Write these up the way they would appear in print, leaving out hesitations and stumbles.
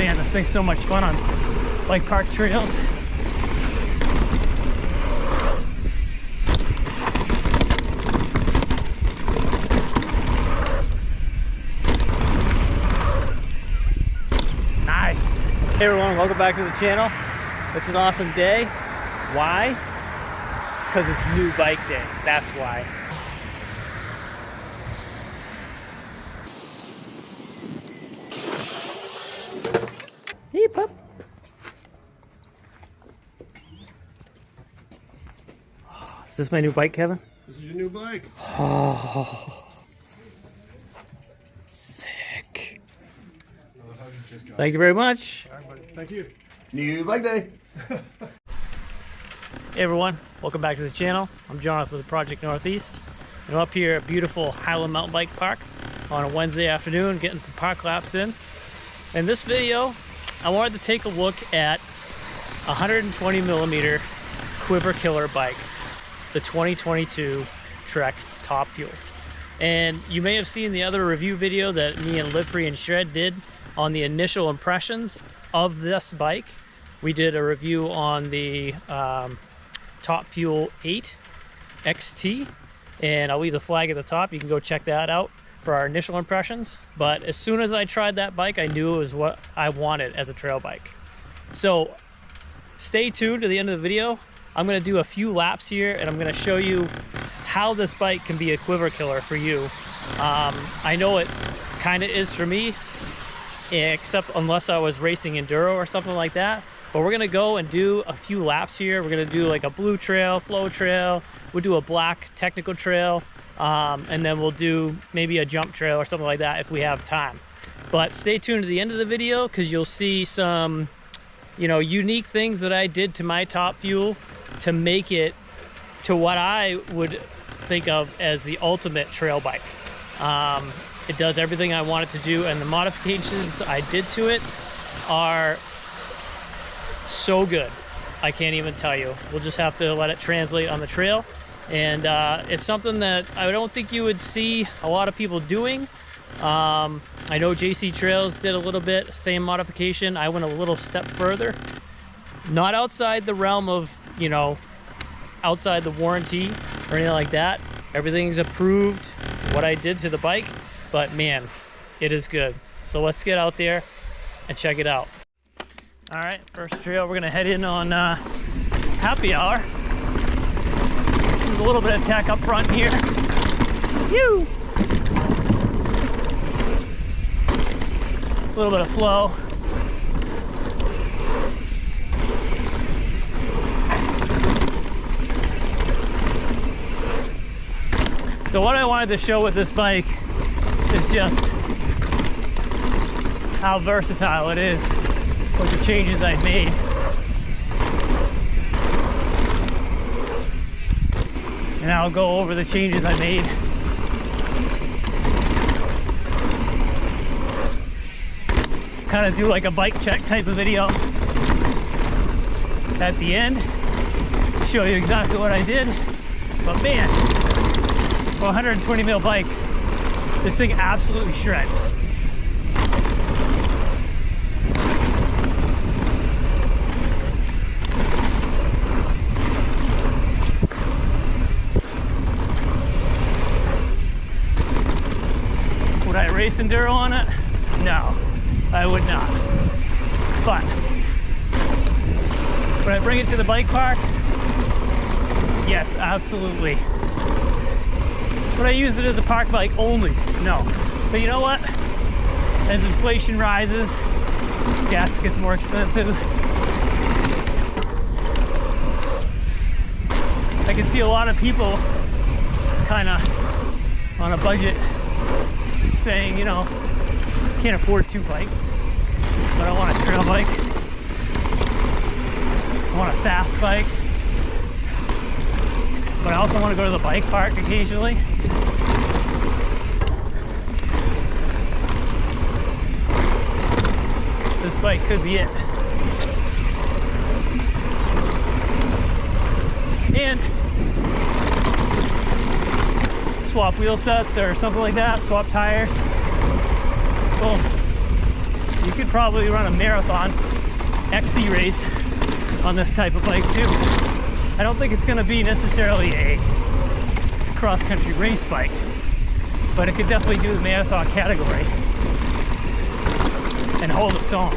man, this thing's so much fun on bike park trails. Nice. Hey everyone, welcome back to the channel. It's an awesome day. Why? Because it's new bike day. That's why. Hey, pup. Is this my new bike, Kevin? This is your new bike. Oh, sick. Thank you very much. All right, buddy. Thank you. New bike day. Hey everyone, welcome back to the channel. I'm Jonathan with Project Northeast. I'm up here at beautiful Highland Mountain Bike Park on a Wednesday afternoon, getting some park laps in. In this video, I wanted to take a look at 120mm Quiver killer bike, the 2022 Trek Top Fuel. And you may have seen the other review video that me and Live Free and Shred did on the initial impressions of this bike. We did a review on the Top Fuel 8 XT, and I'll leave the flag at the top. You can go check that out for our initial impressions. But as soon as I tried that bike, I knew it was what I wanted as a trail bike. So stay tuned to the end of the video. I'm going to do a few laps here, and I'm going to show you how this bike can be a Quiver killer for you. I know it kind of is for me, except unless I was racing enduro or something like that. But we're gonna go and do a few laps here. We're gonna do like a blue trail, flow trail. We'll do a black technical trail, and then we'll do maybe a jump trail or something like that if we have time. But stay tuned to the end of the video because you'll see some, you know, unique things that I did to my Top Fuel to make it to what I would think of as the ultimate trail bike. It does everything I want it to do, and the modifications I did to it are so good. I can't even tell you. We'll just have to let it translate on the trail. And it's something that I don't think you would see a lot of people doing. I know JC Trails did a little bit, same modification. I went a little step further. Not outside the realm of, you know, outside the warranty or anything like that. Everything's approved, what I did to the bike. But man, it is good. So let's get out there and check it out. All right, first trail, we're gonna head in on happy hour. There's a little bit of tech up front here. Phew! A little bit of flow. So what I wanted to show with this bike is just how versatile it is with the changes I've made. And I'll go over the changes I made. Kind of do like a bike check type of video at the end. Show you exactly what I did. But man, for a 120mm bike, this thing absolutely shreds. Would I race enduro on it? No, I would not. But would I bring it to the bike park? Yes, absolutely. Would I use it as a park bike only? No. But you know what? As inflation rises, gas gets more expensive. I can see a lot of people kind of on a budget saying, you know, can't afford two bikes, but I want a trail bike. I want a fast bike. But I also want to go to the bike park occasionally. This bike could be it. And swap wheel sets or something like that, swap tires. Boom. you could probably run a marathon XC race on this type of bike too. I don't think it's going to be necessarily a cross-country race bike, but it could definitely do the marathon category and hold its own.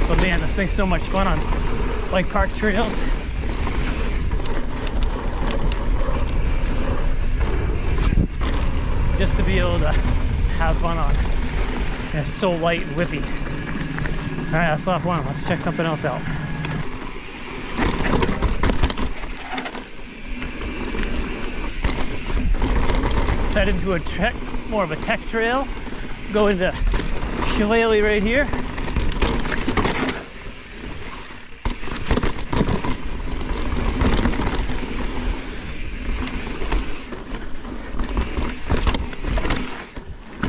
But man, this thing's so much fun on bike park trails. Just to be able to have fun on. And it's so light and whippy. Alright, that's lap one. Let's check something else out. Let's head into a trek, more of a tech trail. Go into Shillelagh right here.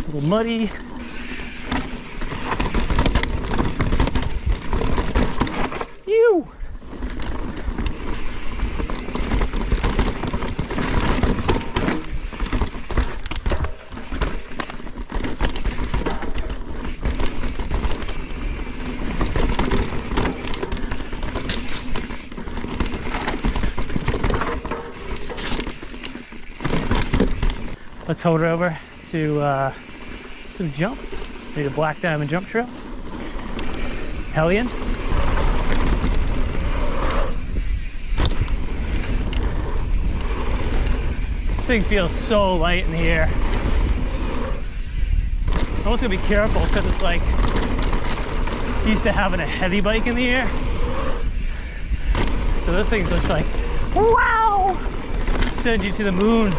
A little muddy. Ew! Let's hold it over to some jumps. Maybe a Black Diamond jump trail. Hellion. This thing feels so light in the air. I'm almost gonna be careful because it's like used to having a heavy bike in the air. So this thing's just like, wow! Send you to the moon.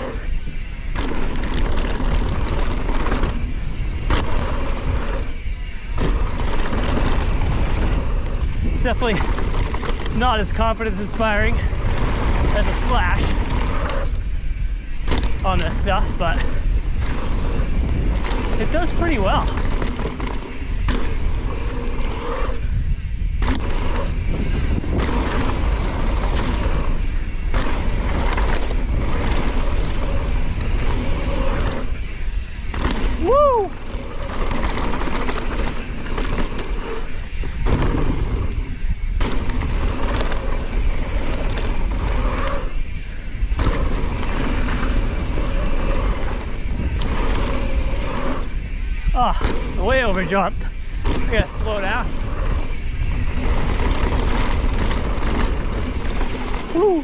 It's definitely not as confidence inspiring as a Slash on this stuff, but it does pretty well. Woo! Oh, way over jumped. I gotta slow down. Woo.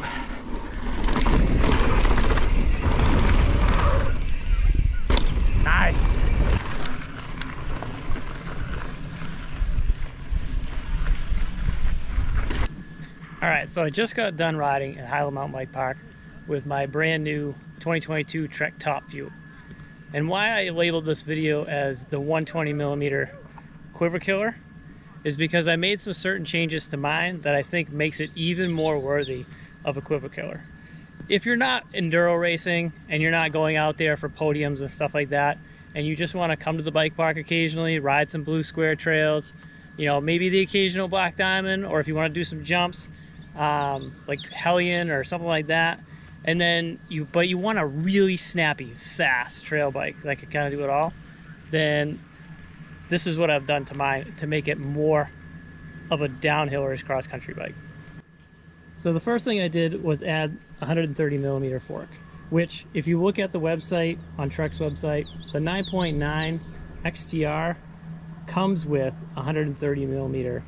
Nice. All right, so I just got done riding at Highland Mountain Bike Park with my brand new 2022 Trek Top Fuel. And why I labeled this video as the 120mm Quiver Killer is because I made some certain changes to mine that I think makes it even more worthy of a Quiver Killer. If you're not enduro racing and you're not going out there for podiums and stuff like that, and you just want to come to the bike park occasionally, ride some blue square trails, you know, maybe the occasional Black Diamond, or if you want to do some jumps, like Hellion or something like that, and then you want a really snappy, fast trail bike that can kind of do it all, then this is what I've done to mine to make it more of a downhill or cross-country bike. So the first thing I did was add a 130mm fork, which if you look at the website, on Trek's website, the 9.9 XTR comes with a 130mm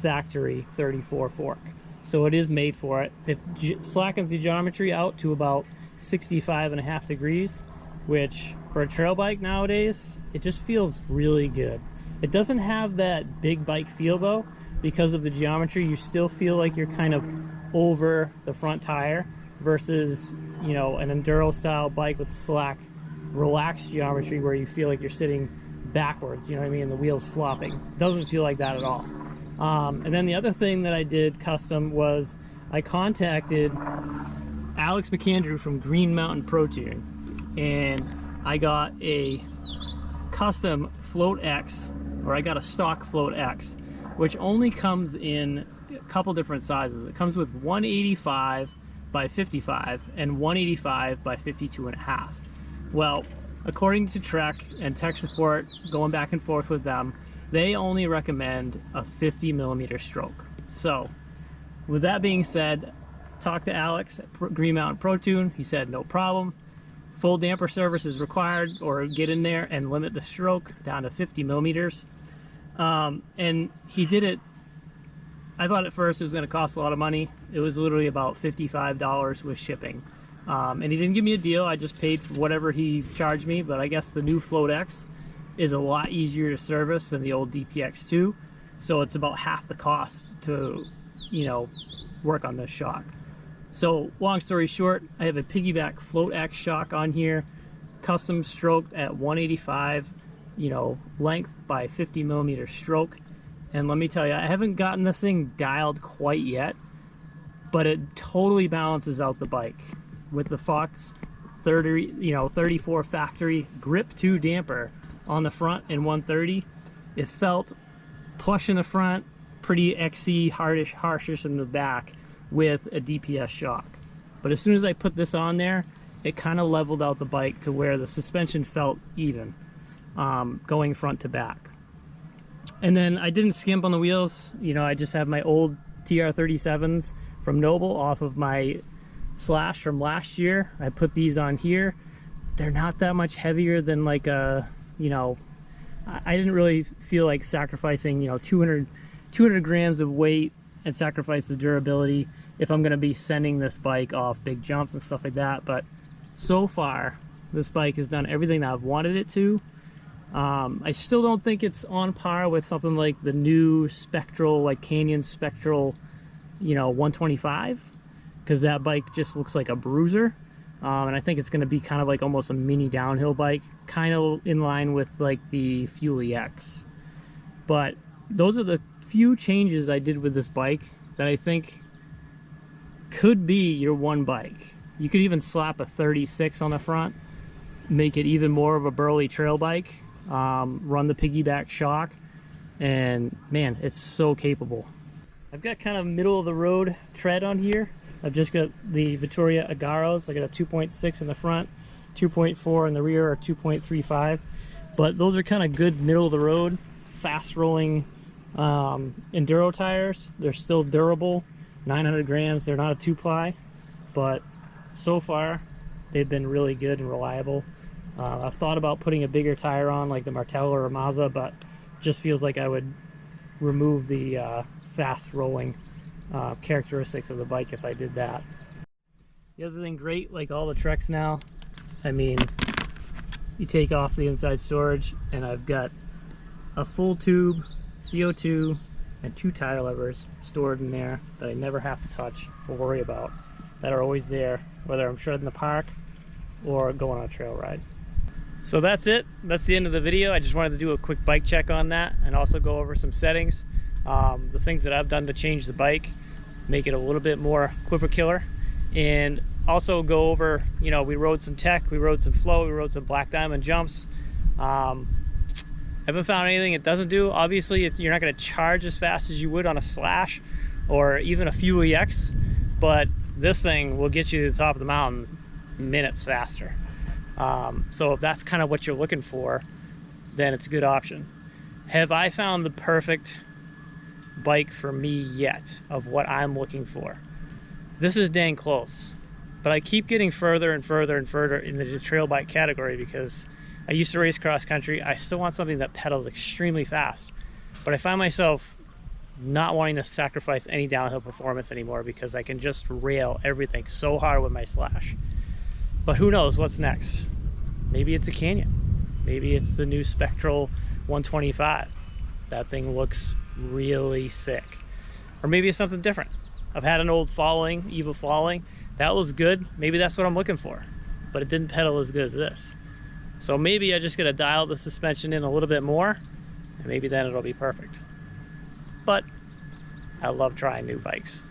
factory 34 fork. So it is made for it. It slackens the geometry out to about 65.5 degrees, which for a trail bike nowadays, it just feels really good. It doesn't have that big bike feel though, because of the geometry. You still feel like you're kind of over the front tire versus, you know, an enduro style bike with slack, relaxed geometry where you feel like you're sitting backwards, you know what I mean, the wheels flopping. It doesn't feel like that at all. And then the other thing that I did custom was I contacted Alex McAndrew from Green Mountain Pro Tune, and I got a custom Float X, or I got a stock Float X, which only comes in a couple different sizes. It comes with 185 by 55 and 185 by 52.5. Well, according to Trek and tech support, going back and forth with them, they only recommend a 50 millimeter stroke. So with that being said, talked to Alex at Green Mountain Pro Tune. He said no problem. Full damper service is required, or get in there and limit the stroke down to 50 millimeters. And he did it. I thought at first it was going to cost a lot of money. It was literally about $55 with shipping. And he didn't give me a deal. I just paid for whatever he charged me, but I guess the new Float X is a lot easier to service than the old DPX2. So it's about half the cost to, you know, work on this shock. So long story short, I have a piggyback Float X shock on here, custom stroked at 185, you know, length by 50 millimeter stroke. And let me tell you, I haven't gotten this thing dialed quite yet, but it totally balances out the bike with the Fox 34 factory Grip 2 damper on the front and 130. It felt plush in the front, pretty XC, harshish in the back with a DPS shock. But as soon as I put this on there, it kind of leveled out the bike to where the suspension felt even, going front to back. And then I didn't skimp on the wheels. You know, I just have my old TR37s from Noble off of my Slash from last year. I put these on here. They're not that much heavier than like a, you know, I didn't really feel like sacrificing, you know, 200 grams of weight and sacrifice the durability if I'm going to be sending this bike off big jumps and stuff like that. But so far, this bike has done everything that I've wanted it to. I still don't think it's on par with something like the new Spectral, like Canyon Spectral, you know, 125, because that bike just looks like a bruiser. And I think it's going to be kind of like almost a mini downhill bike, kind of in line with like the Fuel EX. But those are the few changes I did with this bike that I think could be your one bike. You could even slap a 36 on the front, make it even more of a burly trail bike, run the piggyback shock, and man, it's so capable. I've got kind of middle of the road tread on here. I've just got the Vittoria Agaros. I got a 2.6 in the front, 2.4 in the rear, or 2.35. But those are kind of good middle of the road, fast rolling enduro tires. They're still durable, 900 grams. They're not a 2-ply, but so far they've been really good and reliable. I've thought about putting a bigger tire on, like the Martello or Mazda, but just feels like I would remove the fast rolling characteristics of the bike if I did that. The other thing great, like all the Treks now, I mean, you take off the inside storage and I've got a full tube, CO2, and 2 tire levers stored in there that I never have to touch or worry about, that are always there, whether I'm shredding the park or going on a trail ride. So that's it. That's the end of the video. I just wanted to do a quick bike check on that and also go over some settings. The things that I've done to change the bike, make it a little bit more Quiver killer, and also go over, you know, we rode some tech, we rode some flow, we rode some Black Diamond jumps. Haven't found anything it doesn't do. Obviously, you're not going to charge as fast as you would on a Slash or even a Fuel EX, but this thing will get you to the top of the mountain minutes faster. So if that's kind of what you're looking for, then it's a good option. Have I found the perfect bike for me yet of what I'm looking for? This is dang close, but I keep getting further and further and further into the trail bike category because I used to race cross country. I still want something that pedals extremely fast, but I find myself not wanting to sacrifice any downhill performance anymore because I can just rail everything so hard with my Slash. But who knows what's next? Maybe it's a Canyon. Maybe it's the new Spectral 125. That thing looks really sick. Or maybe it's something different. I've had an old Falling, Evil Falling. That was good. Maybe that's what I'm looking for. But it didn't pedal as good as this. So maybe I just gotta dial the suspension in a little bit more, and maybe then it'll be perfect. But I love trying new bikes.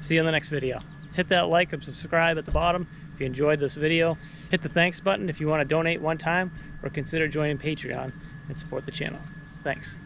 See you in the next video. Hit that like and subscribe at the bottom if you enjoyed this video. Hit the thanks button if you want to donate one time, or consider joining Patreon and support the channel. Thanks.